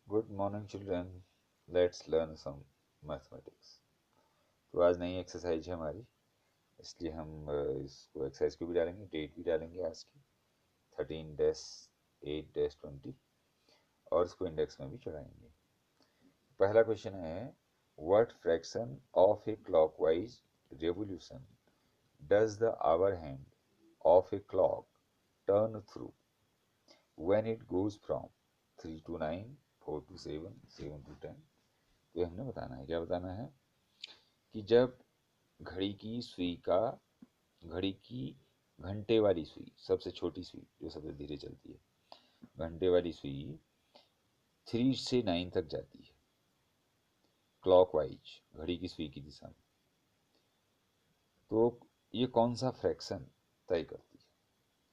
Good morning children, let's learn some mathematics. तो आज नई एक्सरसाइज है हमारी, इसलिए हम इसको एक्सरसाइज को भी डालेंगे, डेट भी डालेंगे आज की 13-8-20 और इसको इंडेक्स में भी चढ़ाएंगे। पहला क्वेश्चन है, what fraction of a clockwise revolution does the hour hand of a clock turn through when it goes from 3 to 9, 4 to 7, 7 to 10। तो हमने बताना है, क्या बताना है कि जब घड़ी की घंटे वाली सुई, सबसे छोटी सुई जो सबसे धीरे चलती है, घंटे वाली सुई 3 से 9 तक जाती है क्लॉकवाइज, घड़ी की सुई की दिशा में, तो ये कौन सा फ्रैक्शन तय करती है,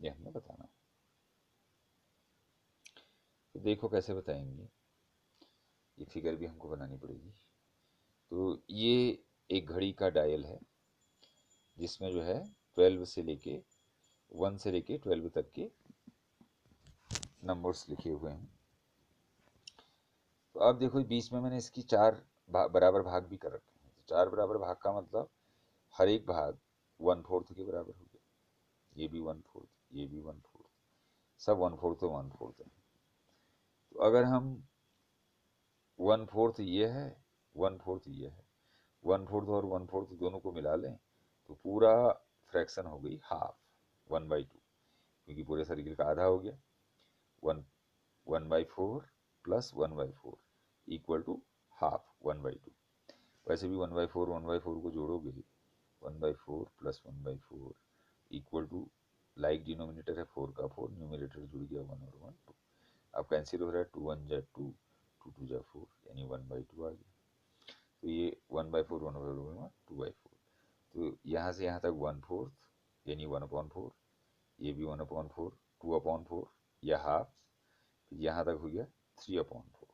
ये हमने बताना है। तो देखो कैसे बताएंगे, ये फिगर भी हमको बनानी पड़ेगी। तो ये एक घड़ी का डायल है जिसमें जो है 12 से लेके 1 से लेके 12 तक के नंबर्स लिखे हुए हैं। तो अब देखो बीच में मैंने इसकी बराबर भाग भी कर रखे हैं। तो 4 बराबर भाग का मतलब हर एक भाग 1/4 के बराबर हो गया, ये भी 1/4, ये भी 1/4, सब 1/4 तो 1/4 है। तो अगर हम 1/4 ये है, 1/4 ये है, 1/4 और 1/4 दोनों को मिला लें तो पूरा फ्रैक्शन हो गई हाफ, 1/2, क्योंकि पूरे सर्किल का आधा हो गया। 1/4 प्लस 1/4 इक्वल टू हाफ, 1/2। वैसे भी 1/4 को जोड़ोगे, 1/4 plus 1/4 equal to, like denominator है 4 का 4, न्यूमिनेटर जुड़ गया 1 और 1 2। अब कैंसिल हो रहा है, 2 1 जा 2, 2 2 जा 4, यानी 1/2 आ गया। तो ये 1/4 1/4 2/4, तो यहाँ से यहाँ तक 1/4 यानी 1/4, ये भी 1/4, 2/4 या हाफ, यहाँ तक हो गया 3/4।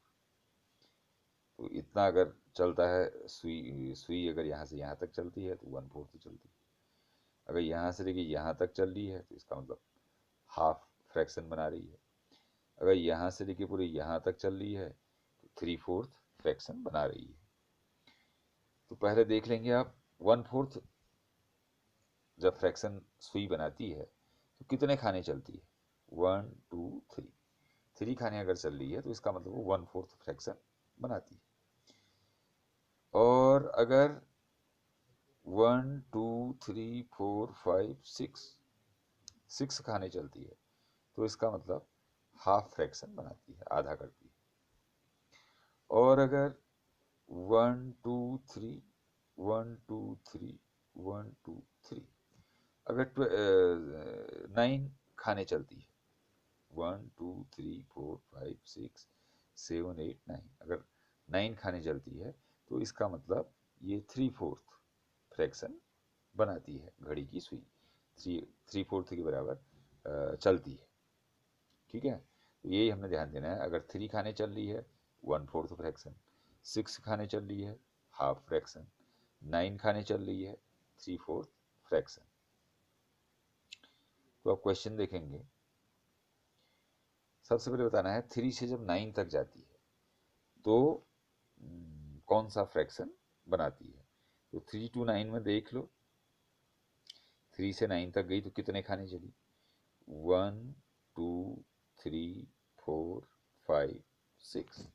तो इतना अगर चलता है, सुई अगर यहाँ से यहाँ तक चलती है तो 1/4 तो चलती है। अगर यहाँ से लेके यहाँ तक चल रही है तो इसका मतलब हाफ फ्रैक्शन बना रही है। अगर यहाँ से लेके पूरे यहाँ तक चल रही है तो 3/4 फ्रैक्शन बना रही है। तो पहले देख लेंगे आप, 1/4 जब फ्रैक्शन सुई बनाती है तो कितने खाने चलती है, 1 2 3, 3 खाने अगर चल रही है तो इसका मतलब वो 1/4 फ्रैक्शन बनाती है। और अगर 1 2 3 4 5 6 खाने चलती है तो इसका मतलब हाफ फ्रैक्शन बनाती है, आधा करती है। और अगर 1 2 3 1 2 3 1 2 3 अगर 9 खाने चलती है, 1 2 3 4 5 6 7 8 9, अगर 9 खाने चलती है तो इसका मतलब ये 3/4 फ्रैक्शन बनाती है, घड़ी की सुई 3/4 के बराबर चलती है। ठीक है, तो यही हमने ध्यान देना है। अगर 3 खाने चल रही है 1/4 फ्रैक्शन, 6 खाने चल रही है हाफ फ्रैक्शन, 9 खाने चल रही है 3/4 फ्रैक्शन। तो अब क्वेश्चन देखेंगे, सबसे पहले बताना है 3 से जब 9 तक जाती है तो कौन सा फ्रैक्शन बनाती है। तो 3 to 9 में देख लो, 3 से 9 तक गई तो कितने खाने चली, 1 2 3 4 5 6,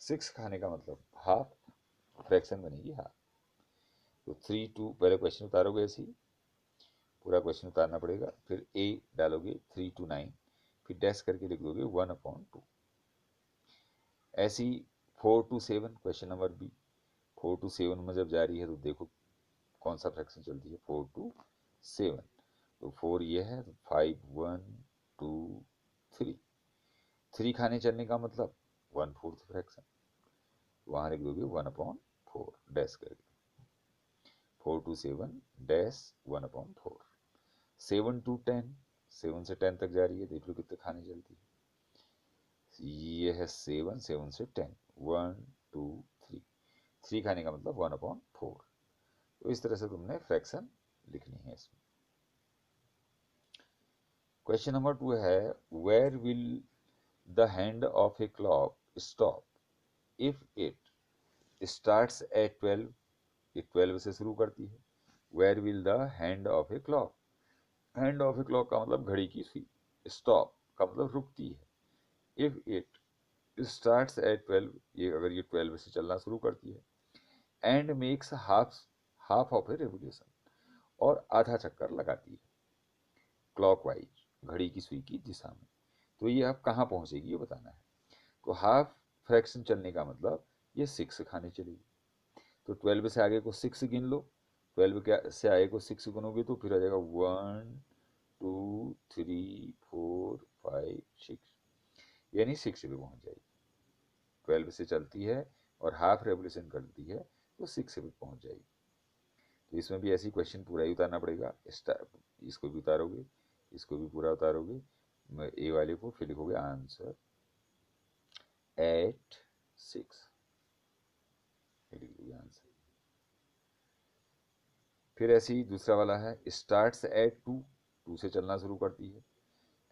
6 खाने का मतलब हाफ फ्रैक्शन बनेगी हाफ। तो 3 2, पहले क्वेश्चन उतारोगे ऐसे ही, पूरा क्वेश्चन उतारना पड़ेगा, फिर ए डालोगे 3 to 9, फिर डैश करके लिख दोगे 1/2। ऐसी 4 to 7, question number B, 4 to 7 में जब जा रही है तो देखो कौन सा फ्रैक्शन चलती है, 4 to 7। तो 4 ये है तो 5 1 2 3, 3 खाने चलने का मतलब 1/4 फ्रैक्शन, वहां लिख दोगे 1/4 डैश करके, 4 to 7 डैश 1/4। 7 to 10, 7 से 10 तक जा रही है, देख लो कितने खाने चलती है, ये है 7, 7 से 10, 1 2 3, 3 खाने का मतलब 1/4। तो इस तरह से तुमने फ्रैक्शन लिखनी है इसमें। क्वेश्चन नंबर 2 है, where will the hand of a clock stop if it starts at 12, ये 12 से शुरू करती है। Where will the hand of a clock, hand of a clock का मतलब घड़ी की सुई, स्टॉप का मतलब रुकती है। इफ इट स्टार्ट्स एट 12, ये अगर ये 12 से चलना शुरू करती है, and makes half half of A revolution, और आधा चक्कर लगाती है क्लॉकवाइज, घड़ी की सुई की दिशा में, तो ये अब कहाँ पहुंचेगी ये बताना है। तो हाफ फ्रैक्शन चलने का मतलब ये 6 खाने चलेगी। तो 12 से आगे को 6 गिन लो, 12 से आगे को 6 गिनोगे तो फिर आ जाएगा 1 2 3 4 5 6, यानी 6 पे पहुंच जाएगी। 12 से चलती है और हाफ रेवोल्यूशन करती है तो 6 पे पहुंच जाएगी। तो इसमें भी ऐसी क्वेश्चन पूरा ही उतारना पड़ेगा, इसको भी उतारोगे, इसको भी पूरा उतारोगे, ए वाले को फिर लिखोगे आंसर एट 6, लिख दोगे आंसर। फिर ऐसे ही दूसरा वाला है, स्टार्ट्स एट 2, 2 से चलना शुरू करती है,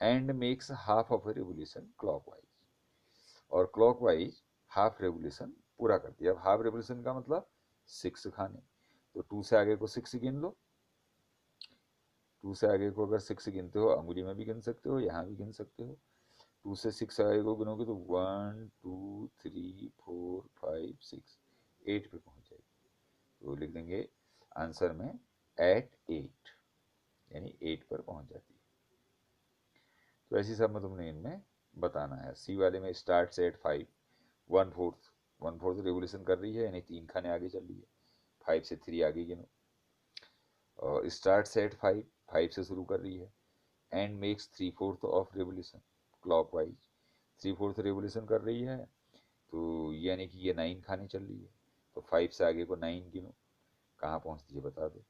and makes half of A revolution clockwise, और क्लॉकवाइज हाफ रेवोल्यूशन पूरा करती है। अब हाफ रेवोल्यूशन का मतलब 6 खाने, तो 2 से आगे को 6 गिन लो, 2 से आगे को अगर 6 गिनते हो, अंगुली में भी गिन सकते हो, यहाँ भी गिन सकते हो। 2 से 6 आगे को गिनोगे तो 1 2 3 4 5 6, 8 पे पहुंच जाएगी। तो लिख देंगे आंसर में एट 8, यानी 8 पर पहुंच जाती है। तो ऐसी सब में तुमने इनमें बताना है। सी वाले में स्टार्ट एट 5, 1/4 रेवोल्यूशन कर रही है, यानी 3 खाने आगे चल रही है। 5 से 3 आगे गिनो, और स्टार्ट एट 5, 5 से शुरू कर रही है, and makes 3/4 of revolution clockwise, 3/4 revolution कर रही है, तो यानी कि ये 9 खाने चल रही है। तो 5 से आगे को 9 गिनो, कहाँ पहुंचती है बता दो।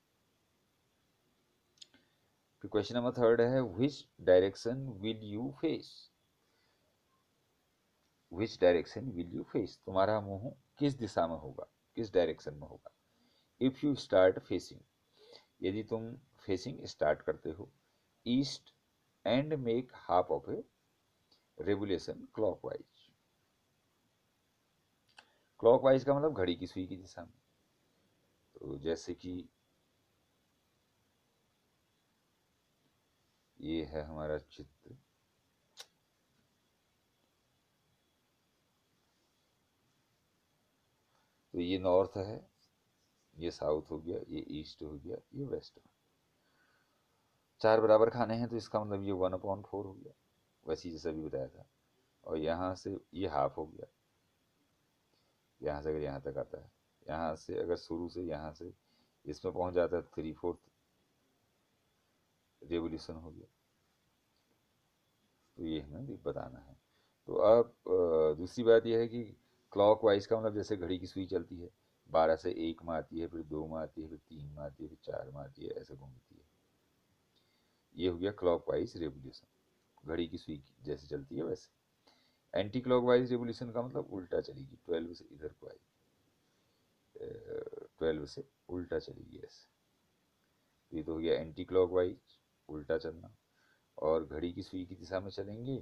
फिर क्वेश्चन नंबर 3 है, which direction will you face, which direction will you face, तुम्हारा मुंह किस दिशा में होगा, किस डायरेक्शन में होगा। इफ यू स्टार्ट फेसिंग, यदि तुम फेसिंग स्टार्ट करते हो east, and make half of A revolution clockwise, clockwise का मतलब घड़ी की सुई की दिशा में। तो जैसे कि ये है हमारा चित्र, तो ये नॉर्थ है, ये साउथ हो गया, ये ईस्ट हो गया, ये वेस्ट हो, 4 बराबर खाने हैं, तो इसका मतलब ये 1/4 हो गया, वैसे ही जैसा भी बताया था। और यहाँ से ये हाफ हो गया, यहाँ से अगर यहाँ तक आता है, यहाँ से अगर शुरू से यहाँ से इसमें पहुँच जाता है 3/4 रेवोल्यूशन हो गया। तो ये हमें भी बताना है। तो अब दूसरी बात यह है कि क्लॉक वाइज का मतलब जैसे घड़ी की सुई चलती है, 12 से 1 में आती है, फिर 2 में आती है, फिर 3 में आती है, फिर 4 में आती है, ऐसे घूमती है। ये हो गया क्लॉक वाइज रेवोल्यूशन, घड़ी की सुई जैसे चलती है वैसे। एंटी क्लॉक वाइज रेवोल्यूशन का मतलब उल्टा चलेगी, 12 से इधर को आई, 12 से उल्टा चलेगी ऐसे। तो ये तो हो गया एंटी क्लॉक वाइज, उल्टा चलना। और घड़ी की सुई की दिशा में चलेंगे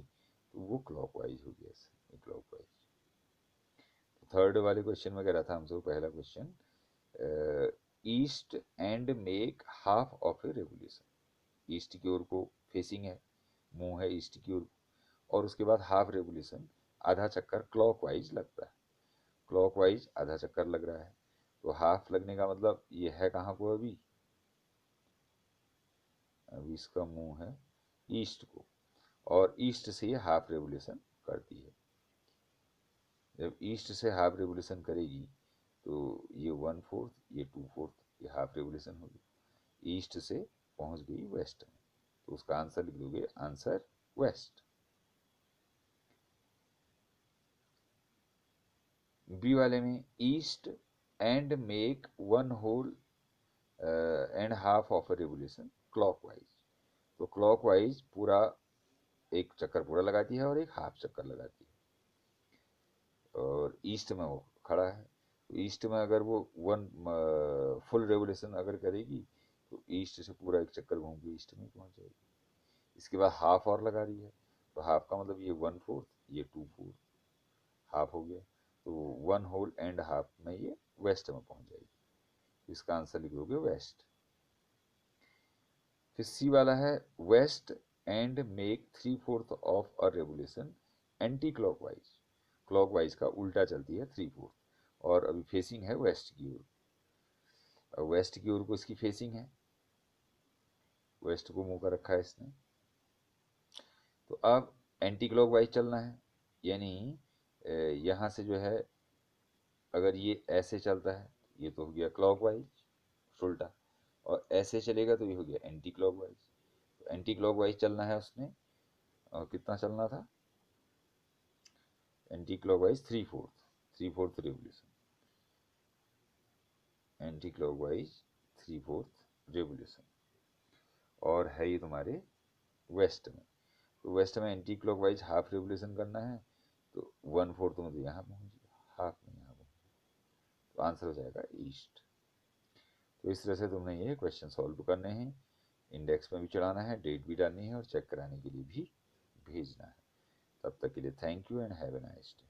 तो वो क्लॉक वाइज हो गया ऐसे, क्लॉक वाइज। थर्ड वाले क्वेश्चन में कह रहा था हमसे, पहला question, east and make half of A revolution, east की ओर को फेसिंग है, मुंह है ईस्ट की ओर, और उसके बाद हाफ रेवोल्यूशन, आधा चक्कर क्लॉकवाइज लगता है, क्लॉकवाइज आधा चक्कर लग रहा है। तो हाफ लगने का मतलब ये है कहाँ को, अभी अभी इसका मुंह है ईस्ट को, और ईस्ट से ये हाफ रेवोल्यूशन करती है। जब ईस्ट से हाफ रेवोल्यूशन करेगी तो ये 1/4, ये 2/4, ये हाफ रेवोल्यूशन होगी, ईस्ट से पहुंच गई वेस्ट में, तो उसका आंसर लिख दोगे आंसर वेस्ट। बी वाले में east and make 1/2 of a revolution clockwise, तो क्लॉकवाइज पूरा एक चक्कर पूरा लगाती है और एक हाफ चक्कर लगाती है, और ईस्ट में वो खड़ा है, तो ईस्ट में अगर वो 1 फुल रेवोल्यूशन अगर करेगी तो ईस्ट से पूरा एक चक्कर घूम के ईस्ट में पहुंच जाएगी। इसके बाद हाफ और लगा रही है, तो हाफ का मतलब ये 1/4, ये 2/4, हाफ हो गया, तो 1 होल एंड हाफ में ये वेस्ट में पहुंच जाएगी। इसका आंसर लिख दोगे वेस्ट। फिर सी वाला है west and make 3/4 of a revolution anti clockwise. Clockwise का उल्टा चलती है 3/4, और अभी फेसिंग है वेस्ट की ओर। वेस्ट की ओर को इसकी फेसिंग है, वेस्ट को मुंह कर रखा है इसने। तो अब एंटी क्लॉकवाइज चलना है, यानी यहाँ से जो है अगर ये ऐसे चलता है, ये तो हो गया क्लॉकवाइज उल्टा, और ऐसे चलेगा तो ये हो गया एंटी क्लॉकवाइज। तो एंटी क्लॉकवाइज चलना है उसने, और कितना चलना था, anti clockwise 3/4 revolution, anti clockwise 3/4 revolution, और है ये तुम्हारे वेस्ट में। तो वेस्ट में एंटी क्लॉकवाइज हाफ रेवोल्यूशन करना है, तो 1/4 में तो यहाँ पहुँच गया, हाफ में यहाँ पहुँच गया, तो आंसर हो जाएगा ईस्ट। तो इस तरह से तुमने ये क्वेश्चन सॉल्व करने हैं, इंडेक्स में भी चढ़ाना है, डेट भी डालनी है, और चेक कराने के लिए भी भेजना है। तब तक के लिए thank you and have a nice day.